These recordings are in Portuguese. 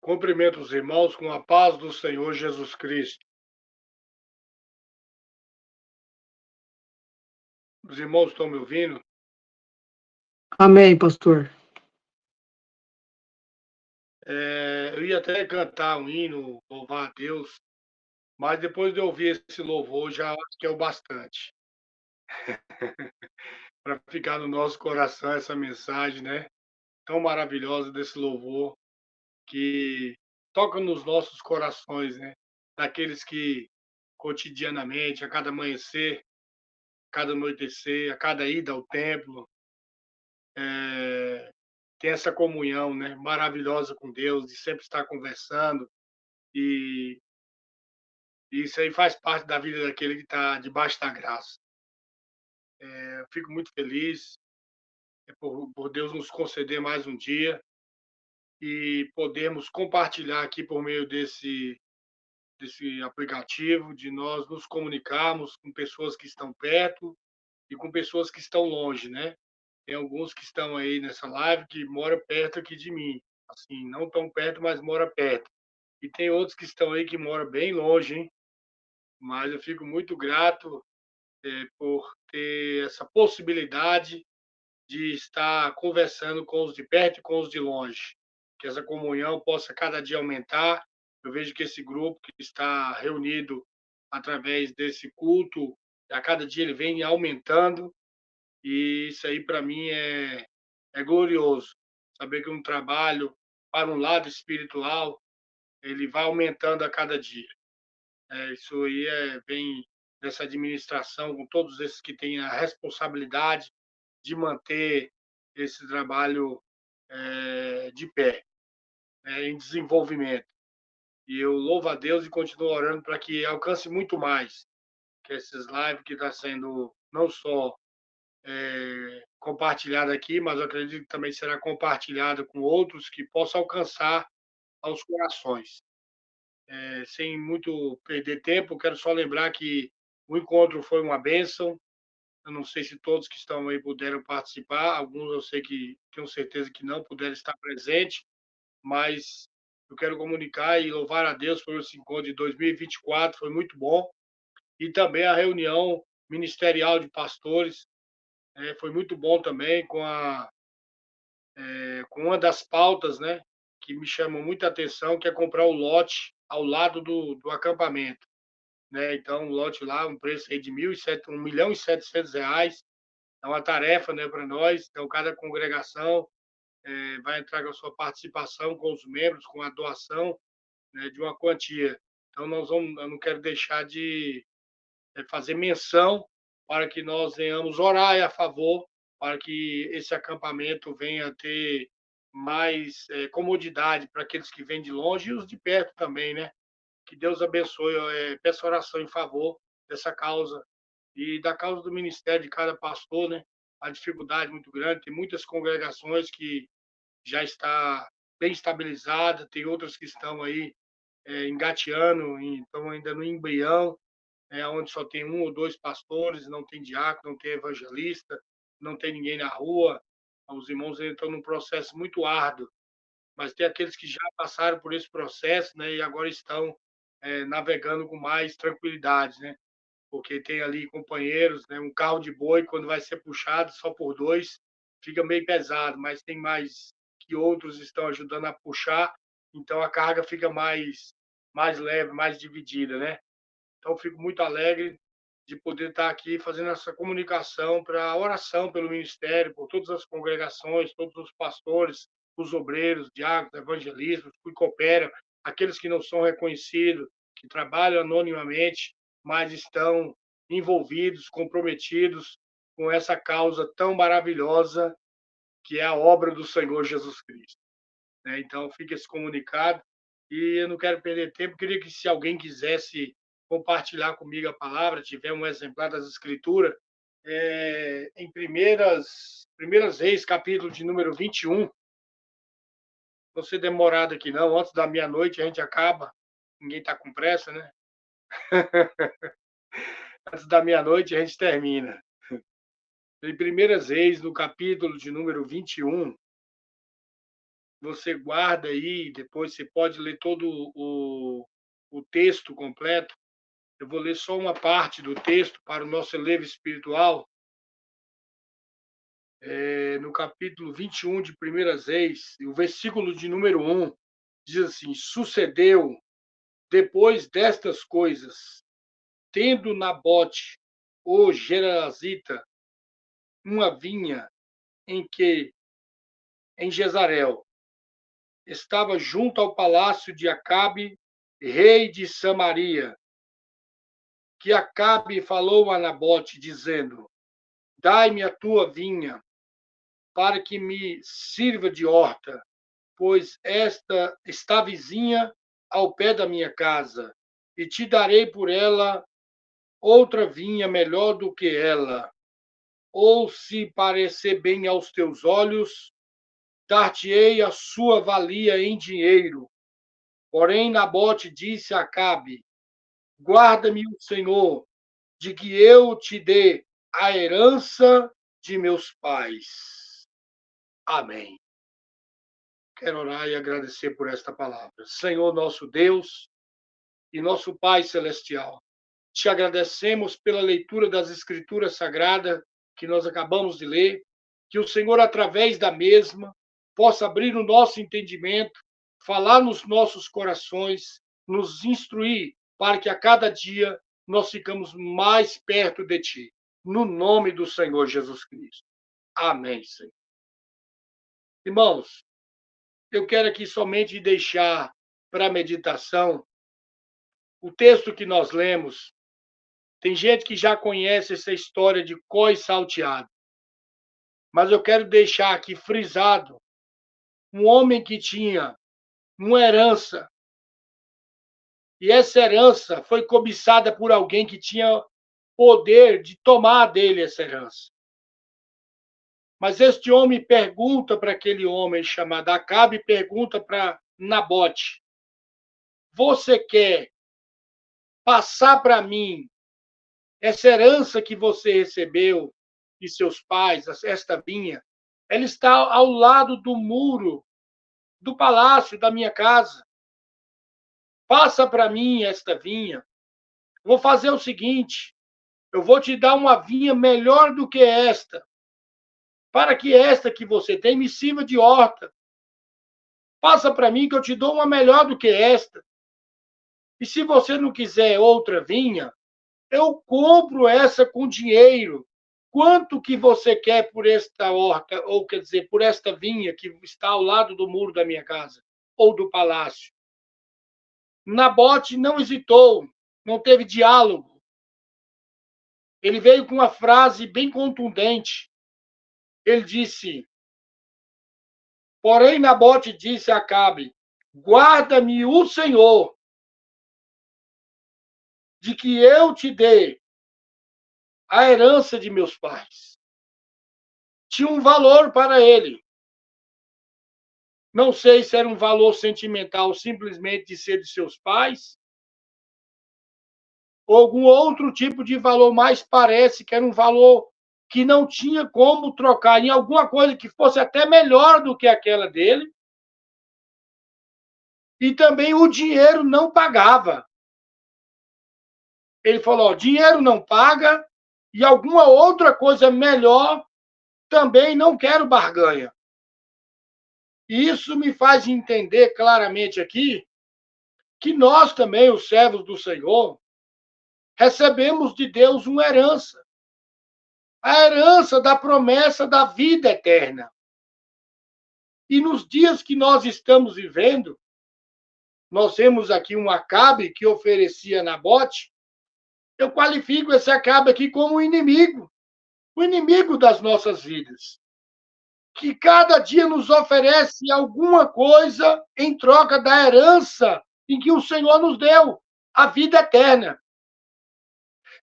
Cumprimento os irmãos com a paz do Senhor Jesus Cristo. Os irmãos estão me ouvindo? Amém, pastor. Eu ia até cantar um hino, louvar a Deus, mas depois de ouvir esse louvor, já acho que é o bastante para ficar no nosso coração essa mensagem, né? Tão maravilhosa desse louvor que toca nos nossos corações, né? Daqueles que cotidianamente, a cada amanhecer, cada anoitecer, a cada ida ao templo, eh, tem essa comunhão, né, maravilhosa com Deus, de sempre estar conversando, e isso aí faz parte da vida daquele que está debaixo da graça. Eu fico muito feliz por Deus nos conceder mais um dia e podermos compartilhar aqui por meio desse aplicativo, de nós nos comunicarmos com pessoas que estão perto e com pessoas que estão longe, né? Tem alguns que estão aí nessa live que moram perto aqui de mim, assim, não tão perto, mas mora perto. E tem outros que estão aí que moram bem longe, hein? Mas eu fico muito grato, por ter essa possibilidade de estar conversando com os de perto e com os de longe. Que essa comunhão possa cada dia aumentar. Eu vejo que esse grupo que está reunido através desse culto, a cada dia ele vem aumentando, e isso aí para mim é glorioso. Saber que um trabalho para um lado espiritual, ele vai aumentando a cada dia. Isso aí vem dessa administração, com todos esses que têm a responsabilidade de manter esse trabalho de pé, em desenvolvimento. E eu louvo a Deus e continuo orando para que alcance muito mais, que esses lives que está sendo não só compartilhado aqui, mas eu acredito que também será compartilhado com outros que possam alcançar aos corações. Sem muito perder tempo, quero só lembrar que o encontro foi uma bênção. Eu não sei se todos que estão aí puderam participar, alguns eu sei que tenho certeza que não puderam estar presentes, mas eu quero comunicar e louvar a Deus por esse encontro de 2024, foi muito bom. E também a reunião ministerial de pastores, foi muito bom também, com uma das pautas, né, que me chamou muita atenção, que é comprar o lote ao lado do acampamento, né? Então, um lote lá, um preço aí de 1.700.000 é uma tarefa, né, para nós. Então, cada congregação vai entrar com a sua participação com os membros, com a doação, né, de uma quantia. Então, eu não quero deixar de fazer menção para que nós venhamos orar a favor, para que esse acampamento venha a ter mais comodidade para aqueles que vêm de longe e os de perto também, né? Que Deus abençoe. Peço oração em favor dessa causa e da causa do ministério de cada pastor, né? A dificuldade muito grande, tem muitas congregações que já está bem estabilizada, tem outras que estão aí engateando, estão ainda no embrião, onde só tem um ou dois pastores, não tem diácono, não tem evangelista, não tem ninguém na rua. Os irmãos estão num processo muito árduo, mas tem aqueles que já passaram por esse processo, né, e agora estão navegando com mais tranquilidade, né? Porque tem ali companheiros, né? Um carro de boi, quando vai ser puxado só por dois, fica meio pesado, mas tem mais que outros estão ajudando a puxar, então a carga fica mais leve, mais dividida, né? Então, fico muito alegre de poder estar aqui fazendo essa comunicação para a oração pelo ministério, por todas as congregações, todos os pastores, os obreiros, diáconos, evangelistas que cooperam, aqueles que não são reconhecidos, que trabalham anonimamente, mas estão envolvidos, comprometidos com essa causa tão maravilhosa que é a obra do Senhor Jesus Cristo, né? Então, fica esse comunicado e eu não quero perder tempo. Queria que, se alguém quisesse compartilhar comigo a palavra, tiver um exemplar das Escrituras, em Primeiras Reis, capítulo de número 21. Não ser demorado aqui, não. Antes da meia-noite a gente acaba. Ninguém está com pressa, né? Antes da meia-noite a gente termina. Em Primeiras Reis, no capítulo de número 21, você guarda aí, depois você pode ler todo o texto completo. Eu vou ler só uma parte do texto para o nosso eleve espiritual. No capítulo 21 de 1 Reis, o versículo de número 1, diz assim: Sucedeu, depois destas coisas, tendo Nabote, o Gerazita, uma vinha em Jezareel, estava junto ao palácio de Acabe, rei de Samaria, que Acabe falou a Nabote, dizendo: Dai-me a tua vinha, para que me sirva de horta, pois esta está vizinha ao pé da minha casa, e te darei por ela outra vinha melhor do que ela. Ou se parecer bem aos teus olhos, dar-te-ei a sua valia em dinheiro. Porém, Nabote disse a Acabe: Guarda-me o Senhor, de que eu te dê a herança de meus pais. Amém. Quero orar e agradecer por esta palavra. Senhor, nosso Deus e nosso Pai Celestial, te agradecemos pela leitura das Escrituras Sagradas que nós acabamos de ler, que o Senhor, através da mesma, possa abrir o nosso entendimento, falar nos nossos corações, nos instruir, para que a cada dia nós ficamos mais perto de Ti. No nome do Senhor Jesus Cristo. Amém, Senhor. Irmãos, eu quero aqui somente deixar para a meditação o texto que nós lemos. Tem gente que já conhece essa história de cois salteado, mas eu quero deixar aqui frisado um homem que tinha uma herança, e essa herança foi cobiçada por alguém que tinha poder de tomar dele essa herança. Mas este homem pergunta para aquele homem chamado Acabe, pergunta para Nabote: Você quer passar para mim essa herança que você recebeu de seus pais, esta vinha? Ela está ao lado do muro do palácio da minha casa. Passa para mim esta vinha. Vou fazer o seguinte: eu vou te dar uma vinha melhor do que esta, para que esta que você tem me sirva de horta. Passa para mim que eu te dou uma melhor do que esta. E se você não quiser outra vinha, eu compro essa com dinheiro. Quanto que você quer por esta horta, ou quer dizer, por esta vinha que está ao lado do muro da minha casa, ou do palácio? Nabote não hesitou, não teve diálogo. Ele veio com uma frase bem contundente. Ele disse: Porém, Nabote disse a Acabe: Guarda-me o Senhor, de que eu te dê a herança de meus pais. Tinha um valor para ele. Não sei se era um valor sentimental simplesmente de ser de seus pais, ou algum outro tipo de valor, mas parece que era um valor que não tinha como trocar em alguma coisa que fosse até melhor do que aquela dele. E também o dinheiro não pagava. Ele falou: dinheiro não paga e alguma outra coisa melhor também não quero barganha. E isso me faz entender claramente aqui que nós também, os servos do Senhor, recebemos de Deus uma herança. A herança da promessa da vida eterna. E nos dias que nós estamos vivendo, nós temos aqui um Acabe que oferecia Nabote. Eu qualifico esse Acabe aqui como inimigo, o inimigo das nossas vidas, que cada dia nos oferece alguma coisa em troca da herança em que o Senhor nos deu, a vida eterna.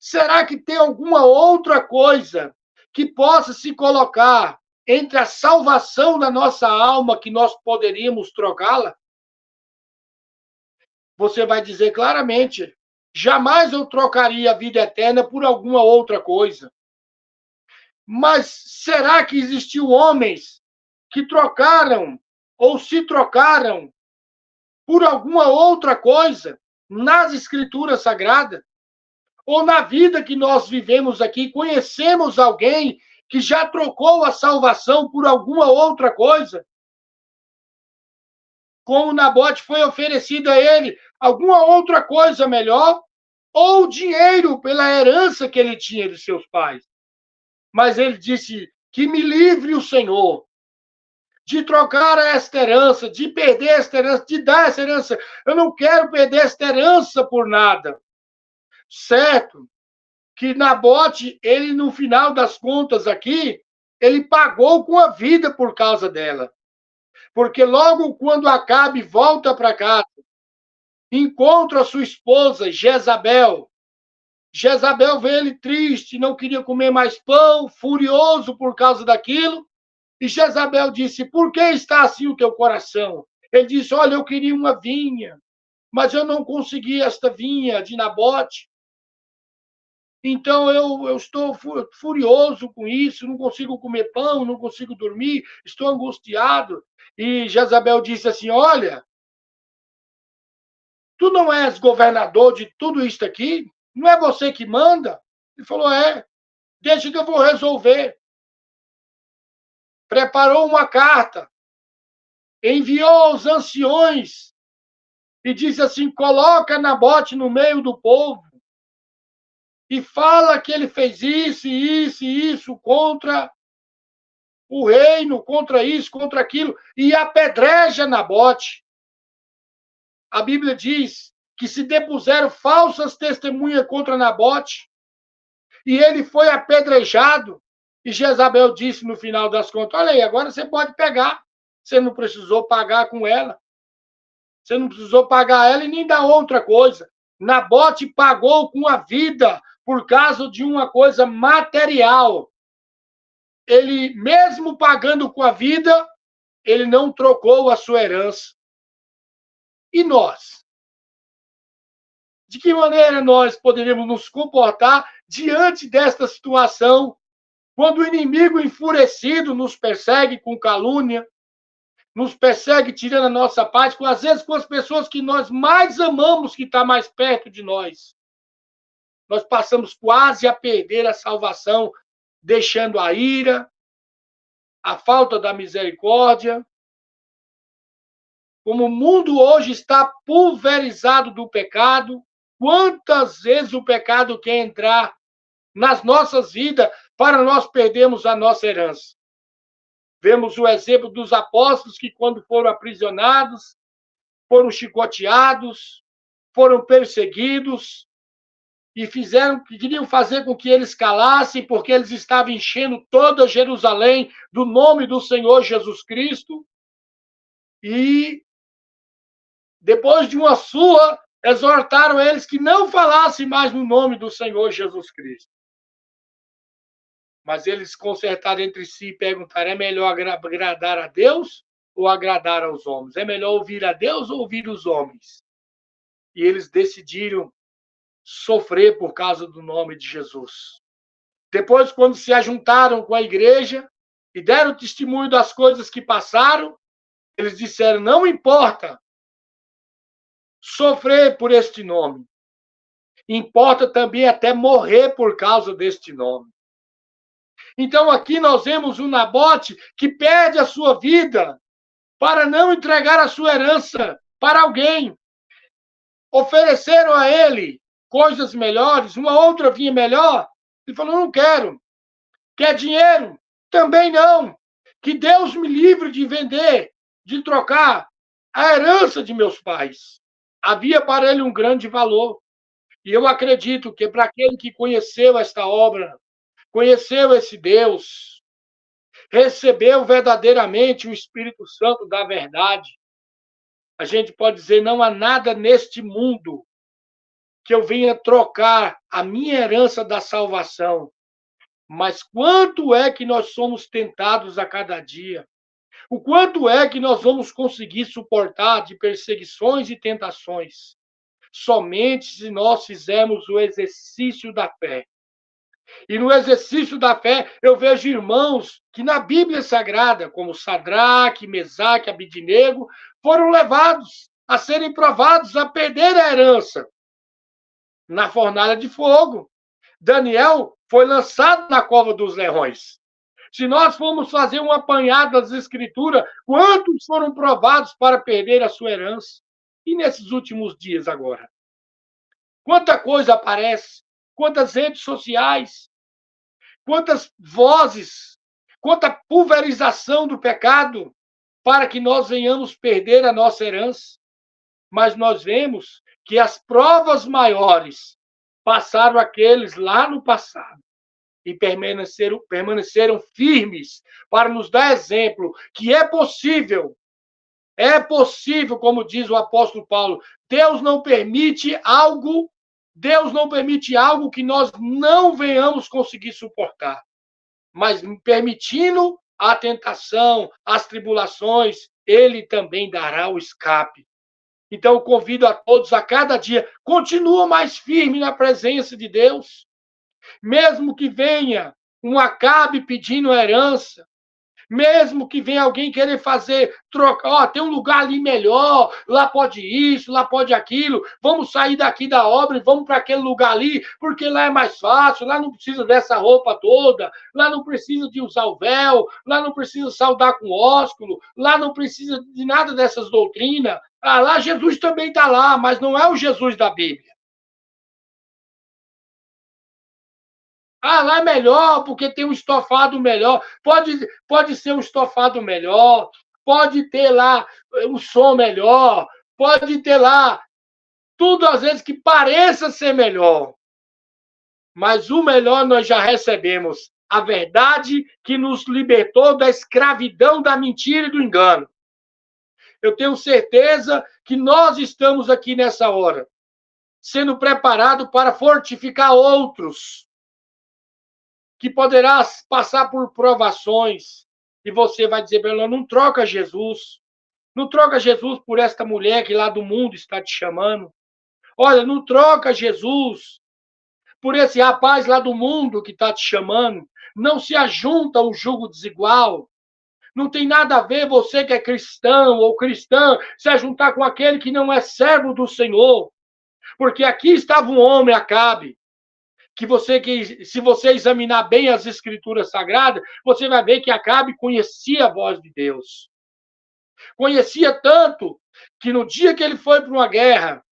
Será que tem alguma outra coisa que possa se colocar entre a salvação da nossa alma que nós poderíamos trocá-la? Você vai dizer claramente: jamais eu trocaria a vida eterna por alguma outra coisa. Mas será que existiu homens que trocaram ou se trocaram por alguma outra coisa nas Escrituras Sagradas, ou na vida que nós vivemos aqui, conhecemos alguém que já trocou a salvação por alguma outra coisa? Como Nabote foi oferecida a ele alguma outra coisa melhor, ou dinheiro pela herança que ele tinha de seus pais. Mas ele disse: que me livre o Senhor de trocar esta herança, de perder esta herança, de dar essa herança. Eu não quero perder esta herança por nada. Certo que Nabote, ele no final das contas aqui, ele pagou com a vida por causa dela. Porque logo quando Acabe volta para casa, encontra a sua esposa, Jezabel. Jezabel vê ele triste, não queria comer mais pão, furioso por causa daquilo. E Jezabel disse: por que está assim o teu coração? Ele disse: olha, eu queria uma vinha, mas eu não consegui esta vinha de Nabote. Então eu estou furioso com isso, não consigo comer pão, não consigo dormir, estou angustiado. E Jezabel disse assim: olha, tu não és governador de tudo isso aqui? Não é você que manda? Ele falou: é, deixa que eu vou resolver. Preparou uma carta, enviou aos anciões e disse assim: coloca Nabote no meio do povo e fala que ele fez isso, isso e isso contra o reino, contra isso, contra aquilo, e apedreja Nabote. A Bíblia diz que se depuseram falsas testemunhas contra Nabote, e ele foi apedrejado. E Jezabel disse no final das contas: olha aí, agora você pode pegar. Você não precisou pagar com ela. Você não precisou pagar ela e nem dar outra coisa. Nabote pagou com a vida por causa de uma coisa material. Ele, mesmo pagando com a vida, ele não trocou a sua herança. E nós? De que maneira nós poderíamos nos comportar diante desta situação, quando o inimigo enfurecido nos persegue com calúnia, nos persegue tirando a nossa paz, às vezes com as pessoas que nós mais amamos, que está mais perto de nós. Nós passamos quase a perder a salvação, deixando a ira, a falta da misericórdia. Como o mundo hoje está pulverizado do pecado, quantas vezes o pecado quer entrar nas nossas vidas para nós perdermos a nossa herança? Vemos o exemplo dos apóstolos que, quando foram aprisionados, foram chicoteados, foram perseguidos e queriam fazer com que eles calassem, porque eles estavam enchendo toda Jerusalém do nome do Senhor Jesus Cristo. E depois de uma surra, exortaram eles que não falassem mais no nome do Senhor Jesus Cristo. Mas eles consertaram entre si e perguntaram: é melhor agradar a Deus ou agradar aos homens? É melhor ouvir a Deus ou ouvir os homens? E eles decidiram sofrer por causa do nome de Jesus. Depois, quando se ajuntaram com a igreja e deram testemunho das coisas que passaram, eles disseram: não importa sofrer por este nome, importa também até morrer por causa deste nome. Então aqui nós vemos um Nabote que perde a sua vida para não entregar a sua herança para alguém. Ofereceram a ele coisas melhores, uma outra vinha melhor. Ele falou: não quero. Quer dinheiro? Também não. Que Deus me livre de vender, de trocar a herança de meus pais. Havia para ele um grande valor. E eu acredito que para aquele que conheceu esta obra, conheceu esse Deus, recebeu verdadeiramente o Espírito Santo da verdade, a gente pode dizer: não há nada neste mundo que eu venha trocar a minha herança da salvação. Mas quanto é que nós somos tentados a cada dia? O quanto é que nós vamos conseguir suportar de perseguições e tentações? Somente se nós fizermos o exercício da fé. E no exercício da fé, eu vejo irmãos que na Bíblia Sagrada, como Sadraque, Mesaque, Abidinego, foram levados a serem provados, a perder a herança na fornalha de fogo. Daniel foi lançado na cova dos leões. Se nós formos fazer um apanhado das Escrituras, quantos foram provados para perder a sua herança? E nesses últimos dias agora? Quanta coisa aparece, quantas redes sociais, quantas vozes, quanta pulverização do pecado para que nós venhamos perder a nossa herança. Mas nós vemos que as provas maiores passaram aqueles lá no passado e permaneceram firmes para nos dar exemplo que é possível, como diz o apóstolo Paulo, Deus não permite algo que nós não venhamos conseguir suportar, mas permitindo a tentação, as tribulações, ele também dará o escape. Então, eu convido a todos a cada dia, continua mais firme na presença de Deus. Mesmo que venha um Acabe pedindo herança, mesmo que venha alguém querer fazer, trocar, tem um lugar ali melhor, lá pode isso, lá pode aquilo, vamos sair daqui da obra e vamos para aquele lugar ali, porque lá é mais fácil, lá não precisa dessa roupa toda, lá não precisa de usar o véu, lá não precisa saudar com ósculo, lá não precisa de nada dessas doutrinas. Lá Jesus também está lá, mas não é o Jesus da Bíblia. Lá é melhor, porque tem um estofado melhor. Pode ser um estofado melhor, pode ter lá um som melhor, pode ter lá tudo, às vezes, que pareça ser melhor. Mas o melhor nós já recebemos. A verdade que nos libertou da escravidão, da mentira e do engano. Eu tenho certeza que nós estamos aqui nessa hora, sendo preparados para fortificar outros, que poderá passar por provações, e você vai dizer para ela, não troca Jesus. Não troca Jesus por esta mulher que lá do mundo está te chamando. Olha, não troca Jesus por esse rapaz lá do mundo que está te chamando. Não se ajunta um jugo desigual. Não tem nada a ver você que é cristão ou cristã se ajuntar com aquele que não é servo do Senhor. Porque aqui estava um homem, Acabe, que se você examinar bem as Escrituras Sagradas, você vai ver que Acabe conhecia a voz de Deus. Conhecia tanto que no dia que ele foi para uma guerra,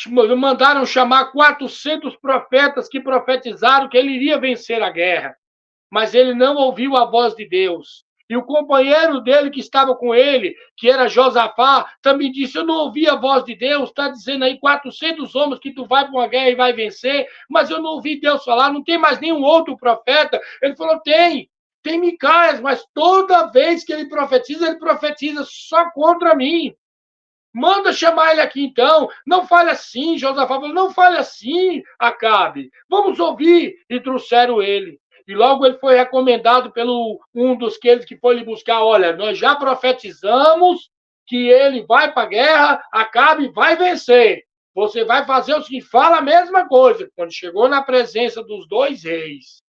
mandaram chamar 400 profetas que profetizaram que ele iria vencer a guerra. Mas ele não ouviu a voz de Deus. E o companheiro dele que estava com ele, que era Josafá, também disse, eu não ouvi a voz de Deus, está dizendo aí 400 homens que tu vai para uma guerra e vai vencer, mas eu não ouvi Deus falar, não tem mais nenhum outro profeta. Ele falou, tem Micaias, mas toda vez que ele profetiza só contra mim. Manda chamar ele aqui então. Não fale assim, Josafá falou, não fale assim, Acabe. Vamos ouvir. E trouxeram ele. E logo ele foi recomendado pelo um dos que foi lhe buscar. Olha, nós já profetizamos que ele vai para a guerra, Acabe vai vencer. Você vai fazer o seguinte, fala a mesma coisa. Quando chegou na presença dos dois reis,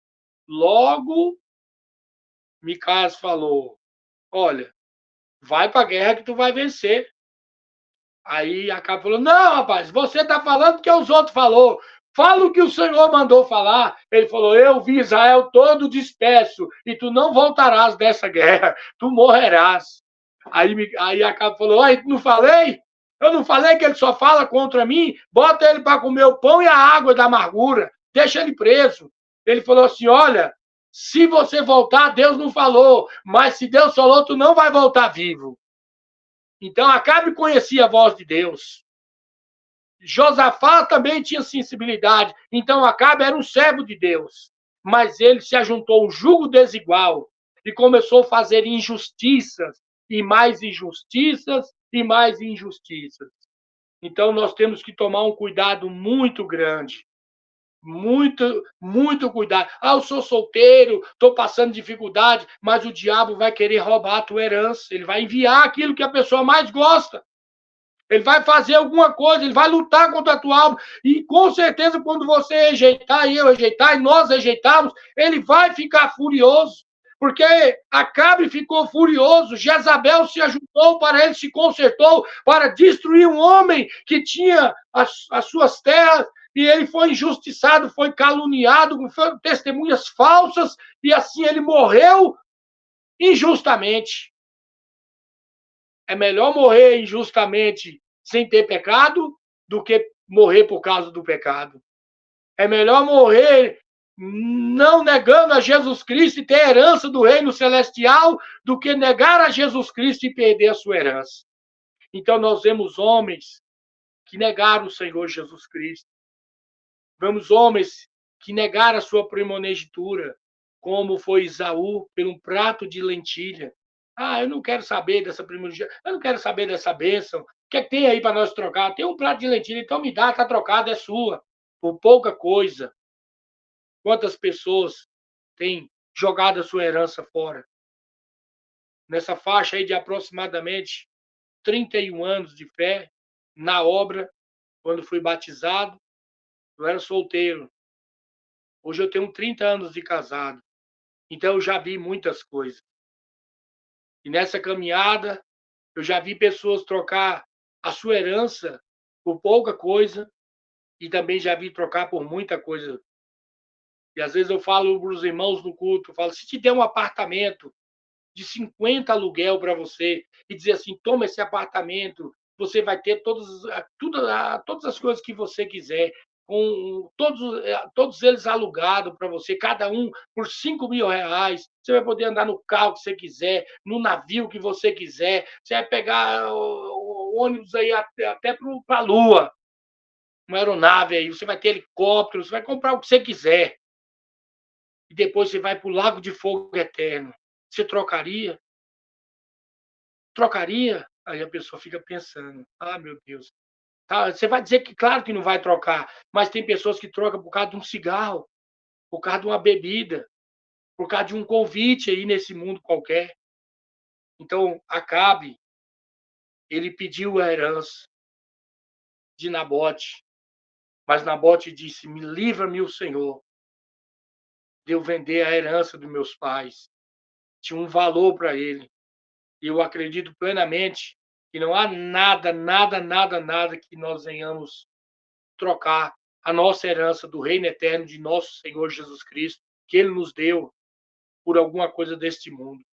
logo Micaias falou, olha, vai para a guerra que tu vai vencer. Aí Acabe falou, não, rapaz, você está falando que os outros falou. Fala o que o Senhor mandou falar. Ele falou, eu vi Israel todo disperso e tu não voltarás dessa guerra, tu morrerás. Aí Acabe falou, não falei? Eu não falei que ele só fala contra mim? Bota ele para comer o pão e a água da amargura, deixa ele preso. Ele falou assim, olha, se você voltar, Deus não falou, mas se Deus falou, tu não vai voltar vivo. Então, Acabe conhecia a voz de Deus. Josafá também tinha sensibilidade. Então, Acabe era um servo de Deus. Mas ele se ajuntou um jugo desigual e começou a fazer injustiças, e mais injustiças, e mais injustiças. Então, nós temos que tomar um cuidado muito grande. Muito, muito cuidado. Eu sou solteiro, estou passando dificuldade, mas o diabo vai querer roubar a tua herança. Ele vai enviar aquilo que a pessoa mais gosta. Ele vai fazer alguma coisa, ele vai lutar contra a tua alma. E com certeza, quando você rejeitar e eu rejeitar, e nós rejeitarmos, ele vai ficar furioso. Porque Acabe ficou furioso, Jezabel se ajuntou para ele, se consertou para destruir um homem que tinha as suas terras, e ele foi injustiçado, foi caluniado, foi testemunhas falsas, e assim ele morreu injustamente. É melhor morrer injustamente sem ter pecado do que morrer por causa do pecado. É melhor morrer não negando a Jesus Cristo e ter a herança do reino celestial do que negar a Jesus Cristo e perder a sua herança. Então nós vemos homens que negaram o Senhor Jesus Cristo. Vemos homens que negaram a sua primogenitura, como foi Isaú, por um prato de lentilha. Ah, eu não quero saber dessa primogenitura, eu não quero saber dessa bênção. O que é que tem aí para nós trocar? Tem um prato de lentilha, então me dá, está trocado, é sua. Por pouca coisa. Quantas pessoas têm jogado a sua herança fora? Nessa faixa aí de aproximadamente 31 anos de fé, na obra, quando fui batizado, eu era solteiro. Hoje eu tenho 30 anos de casado. Então eu já vi muitas coisas. E nessa caminhada, eu já vi pessoas trocar a sua herança por pouca coisa e também já vi trocar por muita coisa. E às vezes eu falo para os irmãos no culto, eu falo, se te der um apartamento de 50 aluguel para você e dizer assim, toma esse apartamento, você vai ter todas as coisas que você quiser, com todos eles alugados para você, cada um por R$ 5.000. Você vai poder andar no carro que você quiser, no navio que você quiser, você vai pegar o ônibus aí até para a Lua, uma aeronave aí, você vai ter helicóptero, você vai comprar o que você quiser. E depois você vai para o lago de fogo eterno. Você trocaria? Trocaria? Aí a pessoa fica pensando, ah, meu Deus. Tá, você vai dizer que, claro que não vai trocar, mas tem pessoas que trocam por causa de um cigarro, por causa de uma bebida, por causa de um convite aí nesse mundo qualquer. Então, Acabe, ele pediu a herança de Nabote, mas Nabote disse, me livra-me o Senhor de eu vender a herança dos meus pais. Tinha um valor para ele. E eu acredito plenamente que não há nada, nada, nada, nada que nós venhamos trocar a nossa herança do reino eterno de nosso Senhor Jesus Cristo, que ele nos deu, por alguma coisa deste mundo.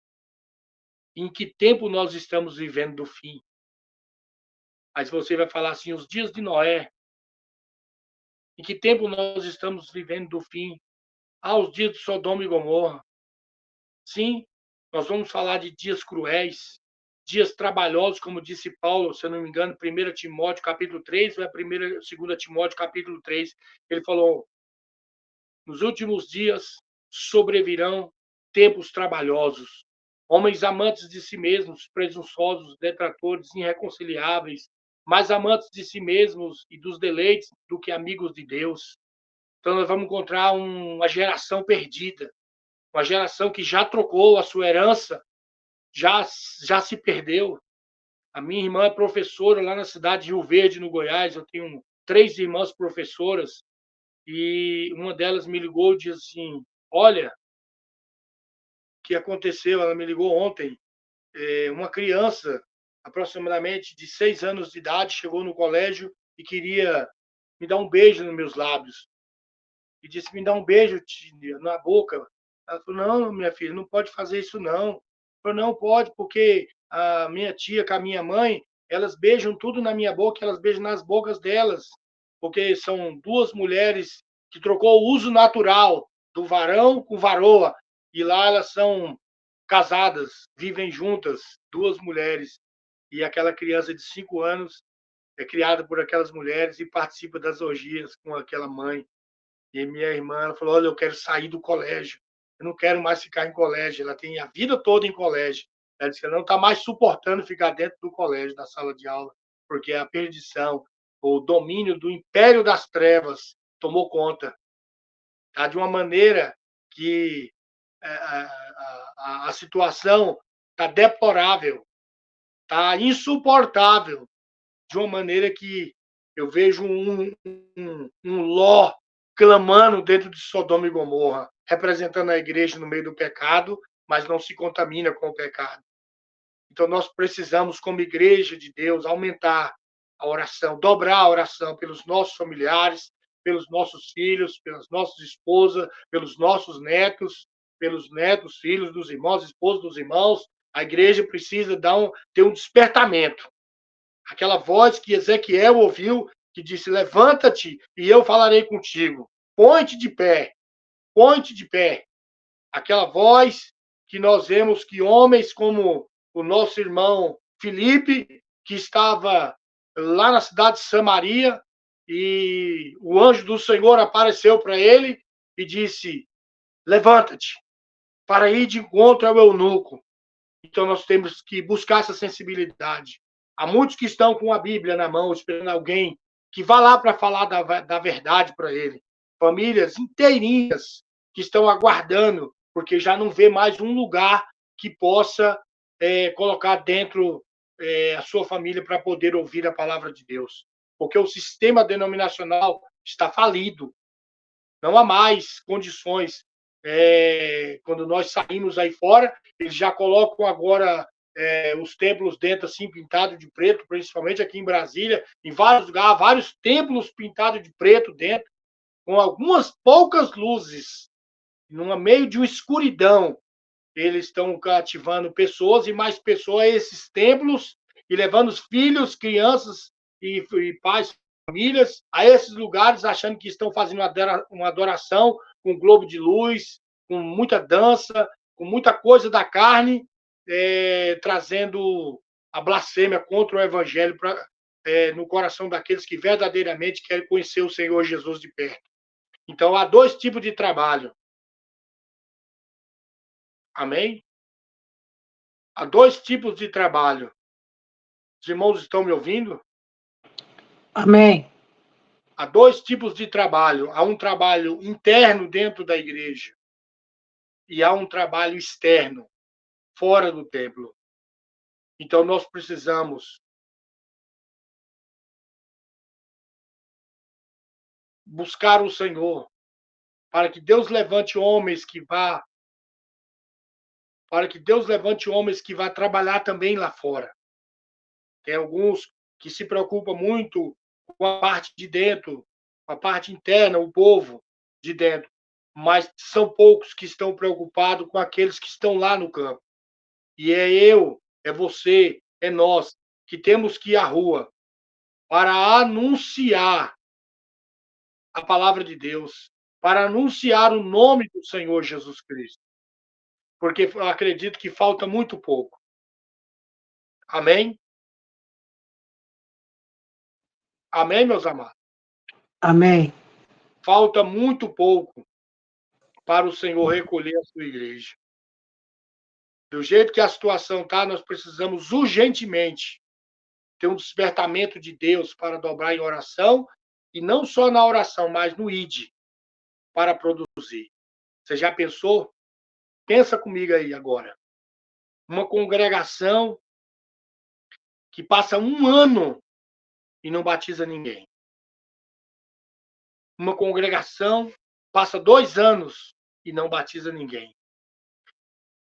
Em que tempo nós estamos vivendo do fim? Aí você vai falar assim, os dias de Noé. Em que tempo nós estamos vivendo do fim? Ah, os dias de Sodoma e Gomorra. Sim, nós vamos falar de dias cruéis, dias trabalhosos, como disse Paulo, se eu não me engano, 1 Timóteo capítulo 3, ou é 2 Timóteo capítulo 3, ele falou, nos últimos dias sobrevirão tempos trabalhosos, homens amantes de si mesmos, presunçosos, detratores, irreconciliáveis, mais amantes de si mesmos e dos deleites do que amigos de Deus. Então nós vamos encontrar uma geração perdida, uma geração que já trocou a sua herança, já se perdeu. A minha irmã é professora lá na cidade de Rio Verde, no Goiás. Eu tenho 3 irmãs professoras e uma delas me ligou e disse assim, olha, o que aconteceu? Ela me ligou ontem. Uma criança, aproximadamente de 6 anos de idade, chegou no colégio e queria me dar um beijo nos meus lábios. E disse, me dá um beijo na boca. Ela falou, não, minha filha, não pode fazer isso, não. Ela falou, não pode, porque a minha tia com a minha mãe, elas beijam tudo na minha boca, elas beijam nas bocas delas, porque são 2 mulheres que trocou o uso natural do varão com varoa, e lá elas são casadas, vivem juntas, 2 mulheres, e aquela criança de 5 anos é criada por aquelas mulheres e participa das orgias com aquela mãe. E minha irmã ela falou: olha, eu quero sair do colégio. Eu não quero mais ficar em colégio. Ela tem a vida toda em colégio. Ela disse que ela não está mais suportando ficar dentro do colégio, da sala de aula, porque a perdição, o domínio do império das trevas tomou conta. Tá? De uma maneira que a situação está deplorável, está insuportável. de uma maneira que eu vejo um Ló clamando dentro de Sodoma e Gomorra, representando a igreja no meio do pecado, mas não se contamina com o pecado. Então, nós precisamos, como igreja de Deus, aumentar a oração, dobrar a oração pelos nossos familiares, pelos nossos filhos, pelas nossas esposas, pelos nossos netos, pelos netos, filhos dos irmãos, esposos dos irmãos. A igreja precisa ter um despertamento. Aquela voz que Ezequiel ouviu, que disse: levanta-te e eu falarei contigo. Põe-te de pé, põe-te de pé. Aquela voz que nós vemos que homens como o nosso irmão Filipe, que estava lá na cidade de Samaria, e o anjo do Senhor apareceu para ele e disse: levanta-te, para ir de encontro ao eunuco. Então nós temos que buscar essa sensibilidade. Há muitos que estão com a Bíblia na mão, esperando alguém que vá lá para falar da verdade para ele. Famílias inteirinhas que estão aguardando, porque já não vê mais um lugar que possa colocar dentro a sua família para poder ouvir a palavra de Deus. Porque o sistema denominacional está falido. Não há mais condições. Quando nós saímos aí fora, eles já colocam agora os templos dentro, assim, pintados de preto, principalmente aqui em Brasília, em vários lugares, vários templos pintados de preto dentro, com algumas poucas luzes, no meio de uma escuridão. Eles estão cativando pessoas e mais pessoas a esses templos e levando os filhos, crianças e pais, famílias a esses lugares, achando que estão fazendo uma adoração com globo de luz, com muita dança, com muita coisa da carne, trazendo a blasfêmia contra o evangelho no coração daqueles que verdadeiramente querem conhecer o Senhor Jesus de perto. Então, há dois tipos de trabalho. Amém? Há dois tipos de trabalho. Os irmãos estão me ouvindo? Amém. Há dois tipos de trabalho. Há um trabalho interno dentro da igreja e há um trabalho externo, fora do templo. Então, nós precisamos buscar o Senhor para que Deus levante homens que vá trabalhar também lá fora. Tem alguns que se preocupam muito com a parte de dentro, com a parte interna, o povo de dentro, mas são poucos que estão preocupados com aqueles que estão lá no campo. E é eu, é você, é nós que temos que ir à rua para anunciar a palavra de Deus, para anunciar o nome do Senhor Jesus Cristo. Porque eu acredito que falta muito pouco. Amém? Amém, meus amados? Amém. Falta muito pouco para o Senhor recolher a sua igreja. Do jeito que a situação está, nós precisamos urgentemente ter um despertamento de Deus para dobrar em oração, e não só na oração, mas no ID, para produzir. Você já pensou? Pensa comigo aí agora. Uma congregação que passa um ano e não batiza ninguém. Uma congregação passa 2 anos e não batiza ninguém.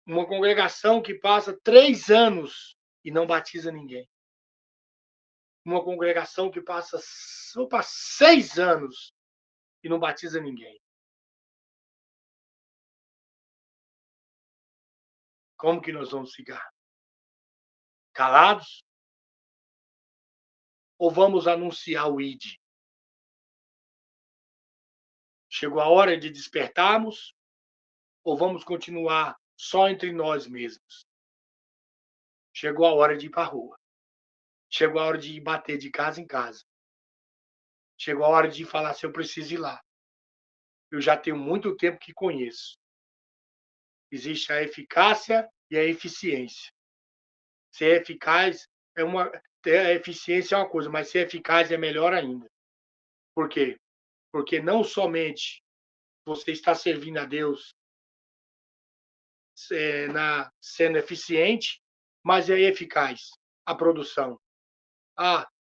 Uma congregação que passa 3 anos e não batiza ninguém. Uma congregação que passa 6 anos e não batiza ninguém. Como que nós vamos ficar? Calados? Ou vamos anunciar o ID? Chegou a hora de despertarmos? Ou vamos continuar só entre nós mesmos? Chegou a hora de ir para a rua. Chegou a hora de ir bater de casa em casa. Chegou a hora de falar se eu preciso ir lá. Eu já tenho muito tempo que conheço. Existe a eficácia e a eficiência. Ser eficaz a eficiência é uma coisa, mas ser eficaz é melhor ainda. Por quê? Porque não somente você está servindo a Deus sendo eficiente, mas é eficaz a produção.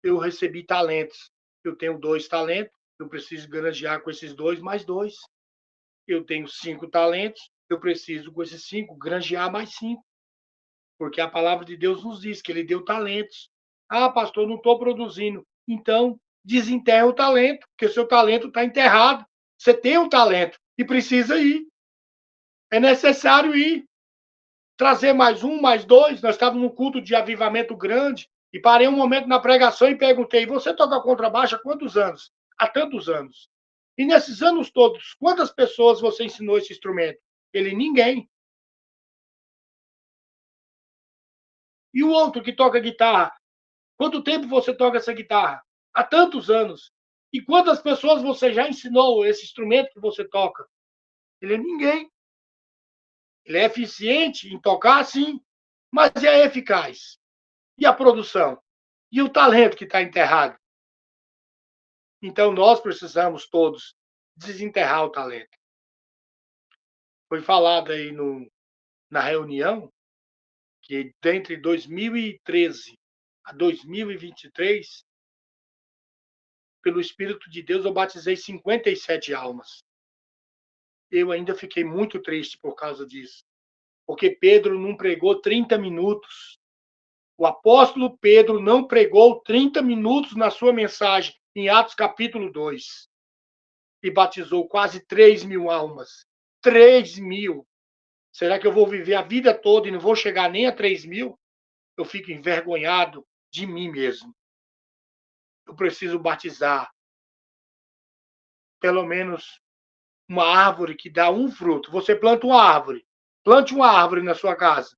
Eu recebi talentos. Eu tenho 2 talentos, eu preciso granjear com esses 2 mais 2. Eu tenho 5 talentos, eu preciso com esses 5 granjear mais 5. Porque a palavra de Deus nos diz que ele deu talentos. Pastor, não estou produzindo. Então, desenterra o talento, porque o seu talento está enterrado. Você tem um talento e precisa ir. É necessário ir. Trazer mais um, mais dois. Nós estávamos num culto de avivamento grande e parei um momento na pregação e perguntei: você toca contrabaixo há quantos anos? Há tantos anos. E nesses anos todos, quantas pessoas você ensinou esse instrumento? Ele, ninguém. E o outro que toca guitarra? Quanto tempo você toca essa guitarra? Há tantos anos. E quantas pessoas você já ensinou esse instrumento que você toca? Ele é ninguém. Ele é eficiente em tocar, sim, mas é eficaz. E a produção? E o talento que está enterrado? Então, nós precisamos todos desenterrar o talento. Foi falado aí na reunião que, dentre 2013 a 2023, pelo Espírito de Deus, eu batizei 57 almas. Eu ainda fiquei muito triste por causa disso, porque Pedro não pregou 30 minutos. O apóstolo Pedro não pregou 30 minutos na sua mensagem, em Atos capítulo 2, e batizou quase 3.000 almas. 3.000. Será que eu vou viver a vida toda e não vou chegar nem a 3.000? Eu fico envergonhado de mim mesmo. Eu preciso batizar pelo menos uma árvore que dá um fruto. Você planta uma árvore. Plante uma árvore na sua casa.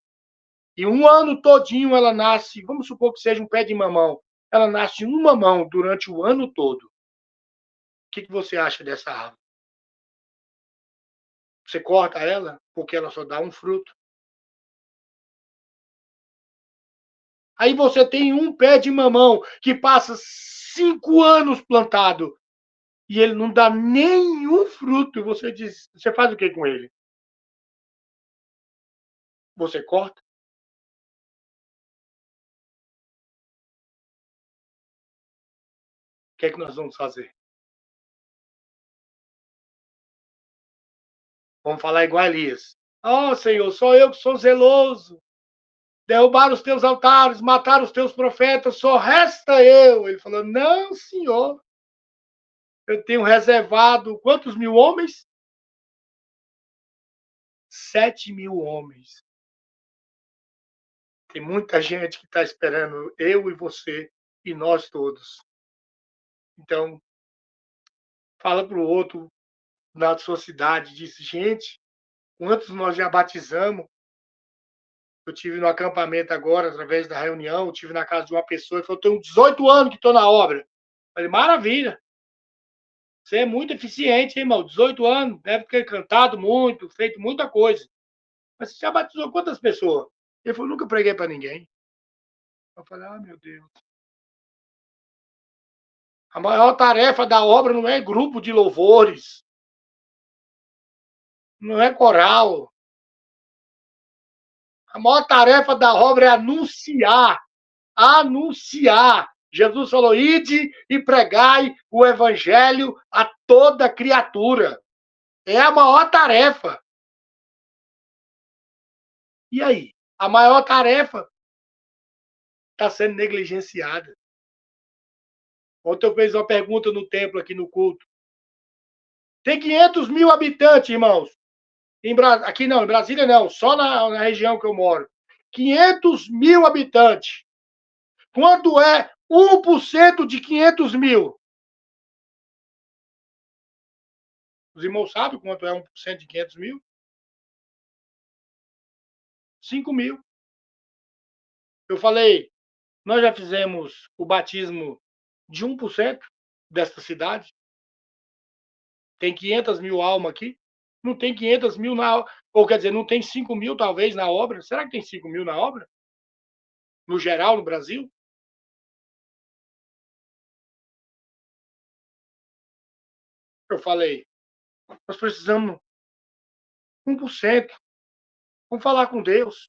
E um ano todinho ela nasce, vamos supor que seja um pé de mamão. Ela nasce um mamão durante o ano todo. O que você acha dessa árvore? Você corta ela porque ela só dá um fruto. Aí você tem um pé de mamão que passa 5 anos plantado e ele não dá nenhum fruto. Você diz, você faz o que com ele? Você corta? O que é que nós vamos fazer? Vamos falar igual a Elias. Senhor, sou eu que sou zeloso. Derrubaram os teus altares, mataram os teus profetas, só resta eu. Ele falou: não, senhor. Eu tenho reservado quantos mil homens? 7.000 homens. Tem muita gente que está esperando eu e você e nós todos. Então, fala para o outro na sua cidade, diz, gente, quantos nós já batizamos? Eu tive no acampamento agora, através da reunião, eu tive na casa de uma pessoa, ele falou, tenho 18 anos que estou na obra. Eu falei, maravilha. Você é muito eficiente, hein, irmão? 18 anos, deve ter cantado muito, feito muita coisa. Mas você já batizou quantas pessoas? Ele falou, nunca preguei para ninguém. Eu falei, meu Deus. A maior tarefa da obra não é grupo de louvores, não é coral. A maior tarefa da obra é anunciar. Anunciar. Jesus falou, ide e pregai o evangelho a toda criatura. É a maior tarefa. E aí? A maior tarefa está sendo negligenciada. Ontem eu fiz uma pergunta no templo, aqui no culto. Tem 500.000 habitantes, irmãos. Aqui não, em Brasília não, só na região que eu moro. 500.000 habitantes. Quanto é 1% de 500.000? Os irmãos sabem quanto é 1% de 500.000? 5.000. Eu falei, nós já fizemos o batismo de 1% desta cidade. Tem 500.000 almas aqui. Não tem 500.000 na... Ou quer dizer, não tem 5.000 talvez na obra. Será que tem 5.000 na obra? No geral, no Brasil? Eu falei, nós precisamos 1%. Vamos falar com Deus.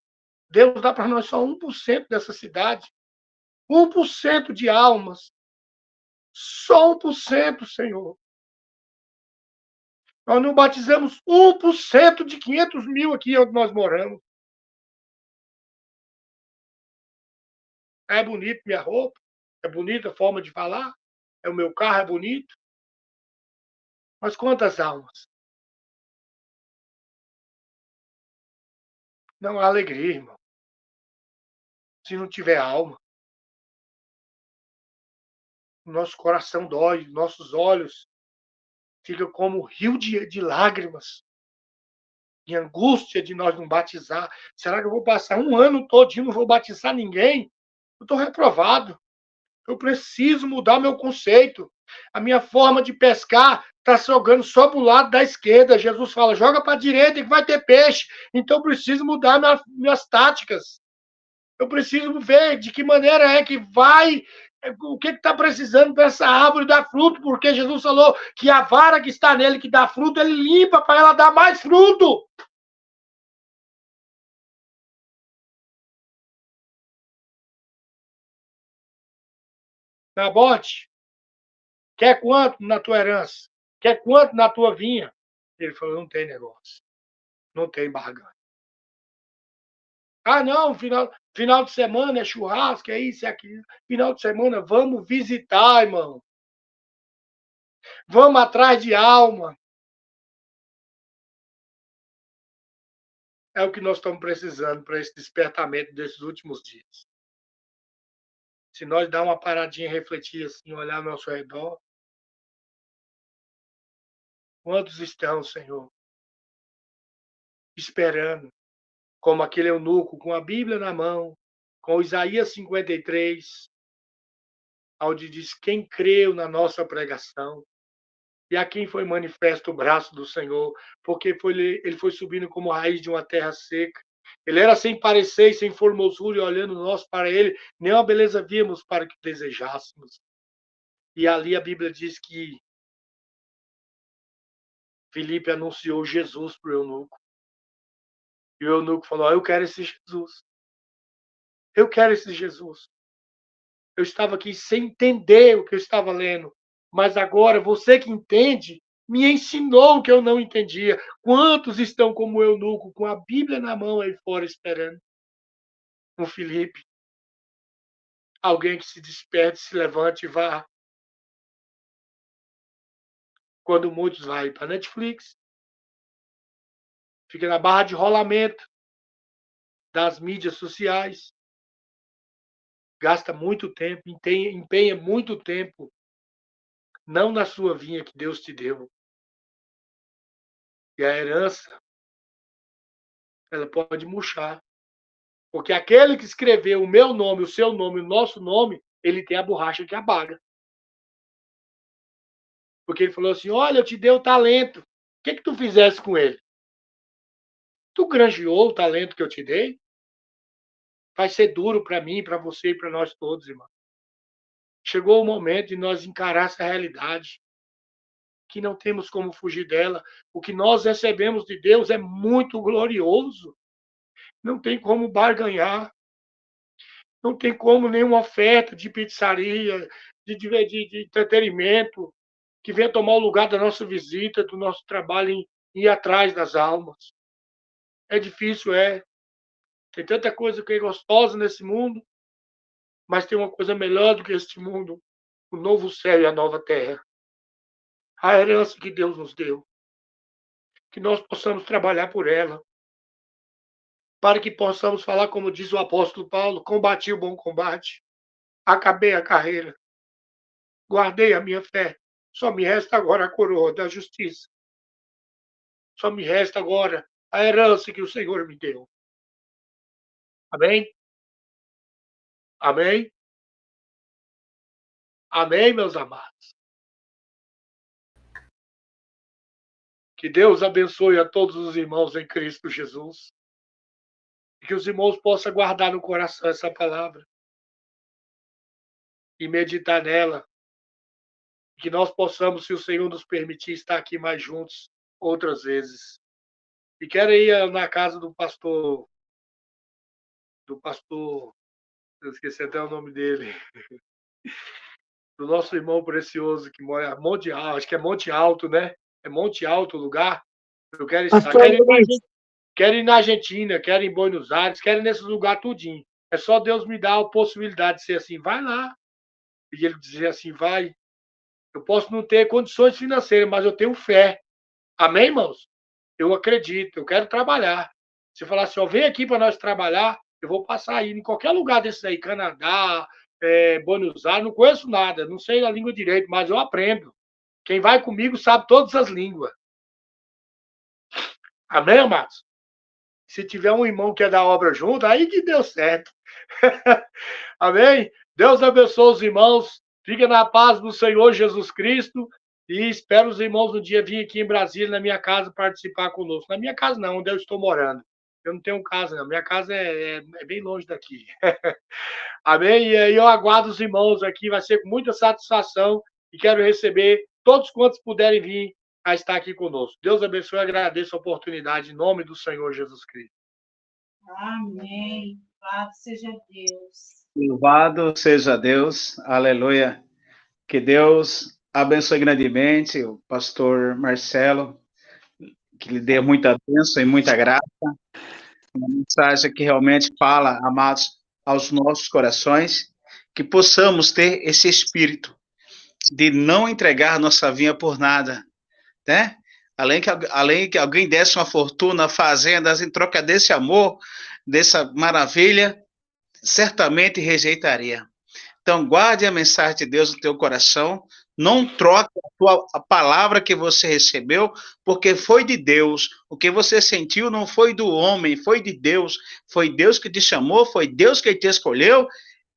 Deus dá para nós só 1% dessa cidade. 1% de almas. Só 1%, Senhor. Nós não batizamos 1% de 500 mil aqui onde nós moramos. É bonito minha roupa, é bonita a forma de falar, é o meu carro é bonito. Mas quantas almas? Não há alegria, irmão. Se não tiver alma, o nosso coração dói, nossos olhos ficam como um rio de lágrimas, de angústia de nós não batizar. Será que eu vou passar um ano todinho e não vou batizar ninguém? Eu estou reprovado. Eu preciso mudar meu conceito. A minha forma de pescar está jogando só para o lado da esquerda. Jesus fala, joga para a direita que vai ter peixe. Então eu preciso mudar minhas táticas. Eu preciso ver de que maneira é que vai, o que está precisando para essa árvore dar fruto, porque Jesus falou que a vara que está nele, que dá fruto, ele limpa para ela dar mais fruto. Nabote, quer quanto na tua herança? Quer quanto na tua vinha? Ele falou, não tem negócio, não tem barganha. Ah, não, final de semana é churrasco, é isso, é aquilo. Final de semana, vamos visitar, irmão. Vamos atrás de alma. É o que nós estamos precisando para esse despertamento desses últimos dias. Se nós dar uma paradinha, refletir assim, olhar ao nosso redor, quantos estão, Senhor, esperando, como aquele eunuco com a Bíblia na mão, com Isaías 53, onde diz: quem creu na nossa pregação, e a quem foi manifesto o braço do Senhor, porque ele foi subindo como raiz de uma terra seca. Ele era sem parecer e sem formosura, e olhando nós para ele, nenhuma beleza víamos para que desejássemos. E ali a Bíblia diz que Filipe anunciou Jesus para o eunuco. E o eunuco falou: eu quero esse Jesus. Eu quero esse Jesus. Eu estava aqui sem entender o que eu estava lendo, mas agora você que entende me ensinou o que eu não entendia. Quantos estão como o eunuco, com a Bíblia na mão aí fora esperando? Um Filipe, alguém que se desperte, se levante e vá. Quando muitos vão para Netflix, fica na barra de rolamento das mídias sociais, gasta muito tempo, empenha muito tempo, não na sua vinha que Deus te deu. E a herança, ela pode murchar. Porque aquele que escreveu o meu nome, o seu nome, o nosso nome, ele tem a borracha que abaga. Porque ele falou assim: olha, eu te dei o talento. O que tu fizesse com ele? Tu granjeou o talento que eu te dei? Vai ser duro para mim, para você e para nós todos, irmão. Chegou o momento de nós encarar essa realidade, que não temos como fugir dela. O que nós recebemos de Deus é muito glorioso. Não tem como barganhar. Não tem como nenhuma oferta de pizzaria, de entretenimento, que venha tomar o lugar da nossa visita, do nosso trabalho em ir atrás das almas. É difícil, é. Tem tanta coisa que é gostosa nesse mundo, mas tem uma coisa melhor do que este mundo: o novo céu e a nova terra. A herança que Deus nos deu. Que nós possamos trabalhar por ela, para que possamos falar, como diz o apóstolo Paulo: combati o bom combate, acabei a carreira, guardei a minha fé. Só me resta agora a coroa da justiça. Só me resta agora a herança que o Senhor me deu. Amém? Amém? Amém, meus amados? Que Deus abençoe a todos os irmãos em Cristo Jesus. E que os irmãos possam guardar no coração essa palavra e meditar nela. Que nós possamos, se o Senhor nos permitir, estar aqui mais juntos outras vezes. E quero ir na casa do pastor Eu esqueci até o nome dele. Do nosso irmão precioso que mora Monte Alto, acho que é Monte Alto, né? É Monte Alto o lugar. Eu quero estar. Pastor Luiz, Quero ir na Argentina, quero ir em Buenos Aires, quero ir nesses lugares tudinho. É só Deus me dar a possibilidade de ser assim, vai lá. E ele dizer assim, vai. Eu posso não ter condições financeiras, mas eu tenho fé. Amém, irmãos? Eu acredito, eu quero trabalhar. Se falar assim, ó, vem aqui para nós trabalhar, eu vou passar aí em qualquer lugar desses aí, Canadá, Buenos Aires, não conheço nada, não sei a língua direito, mas eu aprendo. Quem vai comigo sabe todas as línguas. Amém, amados? Se tiver um irmão que é da obra junto, aí que deu certo. Amém? Deus abençoe os irmãos. Fiquem na paz do Senhor Jesus Cristo. E espero os irmãos um dia vir aqui em Brasília, na minha casa, participar conosco. Na minha casa, não, onde eu estou morando. Eu não tenho casa, não. Minha casa é bem longe daqui. Amém? E aí eu aguardo os irmãos aqui. Vai ser com muita satisfação. E quero receber todos quantos puderem vir a estar aqui conosco. Deus abençoe e agradeço a oportunidade em nome do Senhor Jesus Cristo. Amém. Louvado seja Deus. Louvado seja Deus, aleluia. Que Deus abençoe grandemente o pastor Marcelo, que lhe dê muita bênção e muita graça. Uma mensagem que realmente fala, amados, aos nossos corações, que possamos ter esse espírito de não entregar nossa vinha por nada, né? Além que alguém desse uma fortuna, fazendas, em troca desse amor, dessa maravilha, certamente rejeitaria. Então, guarde a mensagem de Deus no teu coração, não troque a palavra que você recebeu, porque foi de Deus. O que você sentiu não foi do homem, foi de Deus. Foi Deus que te chamou, foi Deus que te escolheu,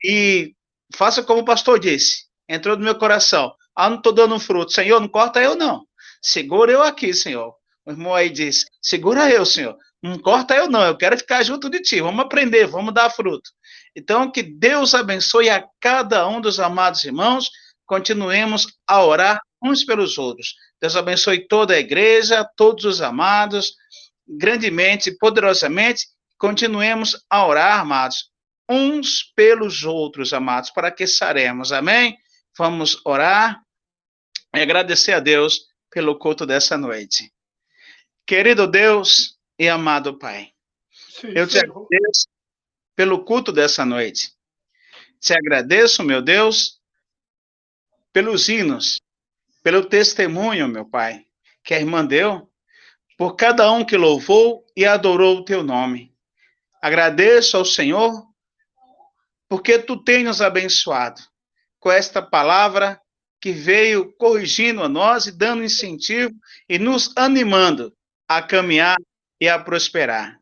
e faça como o pastor disse, entrou no meu coração. Ah, não estou dando fruto. Senhor, não corta eu não. Segura eu aqui, Senhor. O irmão aí disse, segura eu, Senhor. Não corta eu não, eu quero ficar junto de ti. Vamos aprender, vamos dar fruto. Então, que Deus abençoe a cada um dos amados irmãos. Continuemos a orar uns pelos outros. Deus abençoe toda a igreja, todos os amados, grandemente, poderosamente. Continuemos a orar, amados, uns pelos outros, amados, para que saremos. Amém? Vamos orar e agradecer a Deus pelo culto dessa noite. Querido Deus e amado Pai, Sim, eu te agradeço pelo culto dessa noite. Te agradeço, meu Deus, pelos hinos, pelo testemunho, meu Pai, que a irmã deu, por cada um que louvou e adorou o teu nome. Agradeço ao Senhor, porque tu tens nos abençoado com esta palavra que veio corrigindo a nós e dando incentivo e nos animando a caminhar e a prosperar.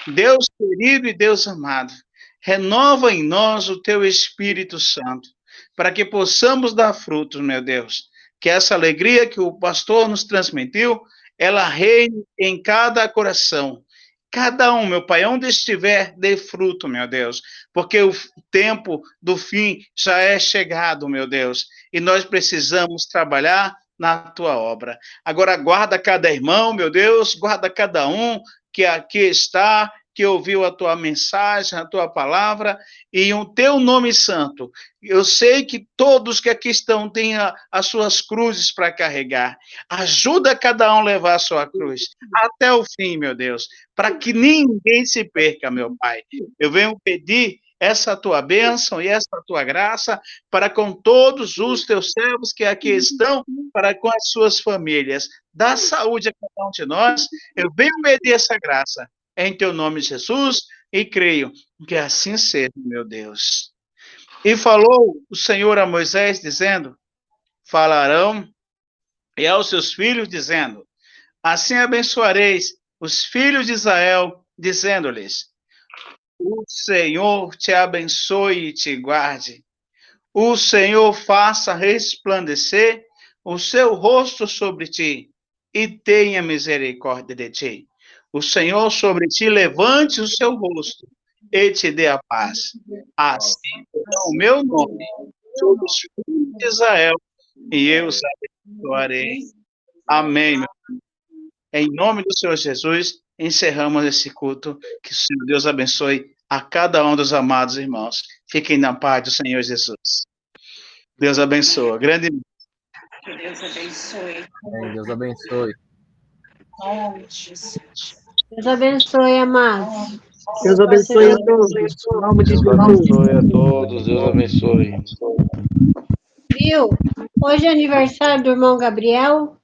Deus querido e Deus amado, renova em nós o teu Espírito Santo, para que possamos dar frutos, meu Deus. Que essa alegria que o pastor nos transmitiu, ela reine em cada coração. Cada um, meu Pai, onde estiver, dê fruto, meu Deus, porque o tempo do fim já é chegado, meu Deus, e nós precisamos trabalhar na tua obra. Agora, guarda cada irmão, meu Deus, guarda cada um que aqui está, que ouviu a tua mensagem, a tua palavra, e em teu nome santo. Eu sei que todos que aqui estão têm as suas cruzes para carregar. Ajuda cada um a levar a sua cruz até o fim, meu Deus, para que ninguém se perca, meu Pai. Eu venho pedir essa tua bênção e essa tua graça para com todos os teus servos que aqui estão, para com as suas famílias. Dá saúde a cada um de nós. Eu venho pedir essa graça em teu nome, Jesus, e creio que assim seja, meu Deus. E falou o Senhor a Moisés, dizendo, falarão e aos seus filhos, dizendo, assim abençoareis os filhos de Israel, dizendo-lhes, o Senhor te abençoe e te guarde. O Senhor faça resplandecer o seu rosto sobre ti e tenha misericórdia de ti. O Senhor sobre ti levante o seu rosto e te dê a paz. Assim, o meu nome sobre os filhos de Israel e eu os abençoarei. Amém. Em nome do Senhor Jesus, encerramos esse culto. Que o Senhor Deus abençoe a cada um dos amados irmãos. Fiquem na paz do Senhor Jesus. Deus abençoe. Grande. Que Deus abençoe. Amém. Deus abençoe. Em nome de Jesus. Deus abençoe, amados. Deus abençoe a todos. Em nome de Deus Jesus. abençoe a todos. Deus abençoe. Viu? Hoje é aniversário do irmão Gabriel.